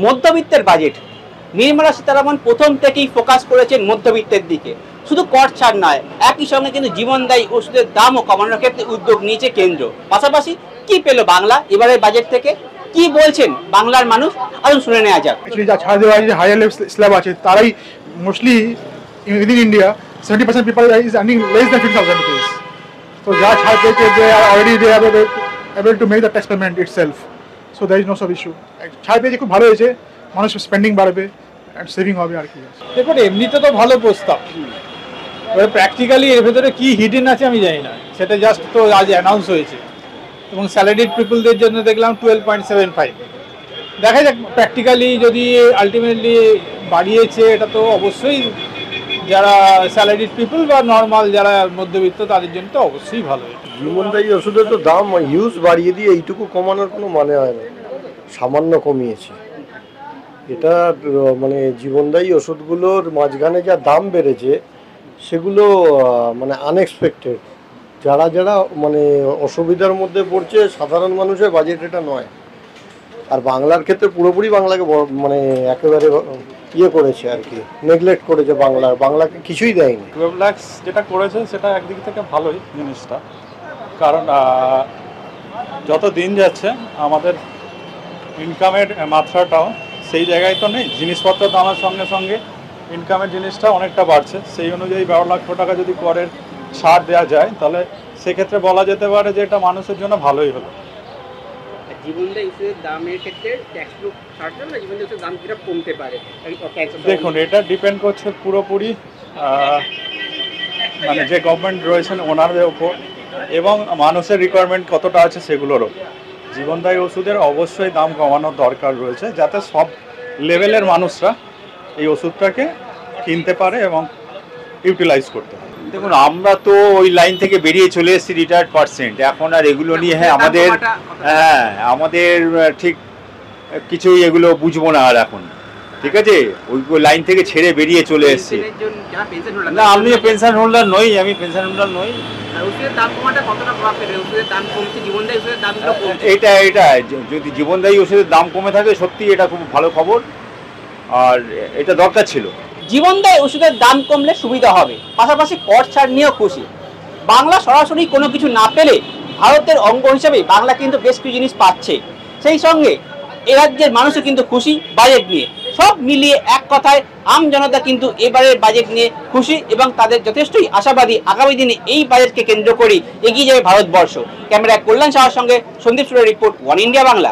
মধ্যবিত্তের budget. Nirmala Sitharaman প্রথম থেকেই focus করেছেন মধ্যবিত্তের দিকে। শুধু কর ছাড় নয়, একই সঙ্গে কিন্তু জীবনদায়ী ওষুধের দামও কমানোর ক্ষেত্রে উদ্যোগ নিয়েছে কেন্দ্র। পাশাপাশি কি পেল বাংলা এবারের বাজেট থেকে, কি বলছেন বাংলার মানুষ, আসুন শুনে নেওয়া যাক। যা ছাড় দেওয়া যে হায়ার লেভেল স্ল্যাব আছে তারাই mostly within India 70% people is earning less than 50,000 rupees. So যা ছাড় পেয়েছে they are already they are able to make the tax payment itself. So there is no sub issue. ছাড় পেয়েছে খুব ভালো হয়েছে, মানুষ স্পেন্ডিং বাড়বে and সেভিং হবে আর কি। দেখুন এমনিতে তো ভালো প্রস্তাব, এবার প্র্যাকটিক্যালি এর ভেতরে কি হিডেন আছে আমি জানি না, সেটা জাস্ট তো আজ অ্যানাউন্স হয়েছে এবং স্যালারিড পিপলদের জন্য দেখলাম 12.75। দেখা যাক প্র্যাকটিক্যালি যদি আলটিমেটলি বাড়িয়েছে, এটা তো অবশ্যই যারা স্যালারিড পিপল বা নর্মাল যারা মধ্যবিত্ত তাদের জন্য তো অবশ্যই ভালো। জীবনদায়ী ওষুধের তো দাম হিউজ বাড়িয়ে দিয়ে এইটুকু কমানোর কোনো মানে হয় না, সামান্য কমিয়েছে। এটা মানে জীবনদায়ী ওষুধগুলোর মাঝখানে যা দাম বেড়েছে সেগুলো মানে আনএক্সপেক্টেড। যারা যারা মানে অসুবিধার মধ্যে পড়ছে সাধারণ মানুষের বাজেট এটা নয়। আর বাংলার ক্ষেত্রে পুরোপুরি বাংলাকে মানে একেবারে ইয়ে করেছে আর কি, নেগলেক্ট করেছে বাংলাকে কিছুই দেয়নি। 12 লাখ যেটা করেছে সেটা একদিক থেকে ভালোই জিনিসটা, কারণ যত দিন যাচ্ছে আমাদের ইনকামের মাত্রাটাও সেই জায়গায় তো নেই, জিনিসপত্র দামের সঙ্গে সঙ্গে ইনকামের জিনিসটা অনেকটা বাড়ছে। সেই অনুযায়ী 12 লক্ষ টাকা যদি করের ছাড় দেওয়া যায় তাহলে সেক্ষেত্রে বলা যেতে পারে যে এটা মানুষের জন্য ভালোই হলো। জীবনদায়ী ওষুধের দামের ক্ষেত্রে ট্যাক্স ছাড় না, জীবনদায়ী ওষুধের দাম কিটা কমতে পারে? দেখুন এটা ডিপেন্ড করছে পুরোপুরি মানে যে গভর্নমেন্ট রয়েছেন ওনাদের উপর এবং মানুষের রিকোয়ারমেন্ট কতটা আছে সেগুলোর ওপর। জীবনদায়ী ওষুধের অবশ্যই দাম কমানোর দরকার রয়েছে যাতে সব লেভেলের মানুষরা এই ওষুধটাকে কিনতে পারে এবং ইউটিলাইজ করতে পারে। দেখুন আমরা তো ওই লাইন থেকে বেরিয়ে চলে এসেছি রিটায়ার্ড পার্সেন্ট, এখন আর এগুলো নিয়ে আমাদের ঠিক কিছুই এগুলো বুঝবো না আর এখন, ঠিক আছে? ওই লাইন থেকে ছেড়ে বেরিয়ে চলে এসেছি। না আমি পেনশন হোল্ডার নই, এটা যদি জীবনদায়ী ওষুধের দাম কমে থাকে সত্যি এটা খুব ভালো খবর, আর এটা দরকার ছিল। জীবনদায়ী ওষুধের দাম কমলে সুবিধা হবে, পাশাপাশি কর ছাড় নিয়েও খুশি। বাংলা সরাসরি কোনো কিছু না পেলে ভারতের অঙ্গ হিসেবে বাংলা কিন্তু বেশ কিছু জিনিস পাচ্ছে। সেই সঙ্গে এ রাজ্যের মানুষও কিন্তু খুশি বাজেট নিয়ে। সব মিলিয়ে এক কথায় আম জনতা কিন্তু এবারের বাজেট নিয়ে খুশি এবং তাদের যথেষ্টই আশাবাদী আগামী দিনে এই বাজেটকে কেন্দ্র করে এগিয়ে যাবে ভারতবর্ষ। ক্যামেরায় কল্যাণ সাহার সঙ্গে সন্দীপ সুরের রিপোর্ট, ওয়ান ইন্ডিয়া বাংলা।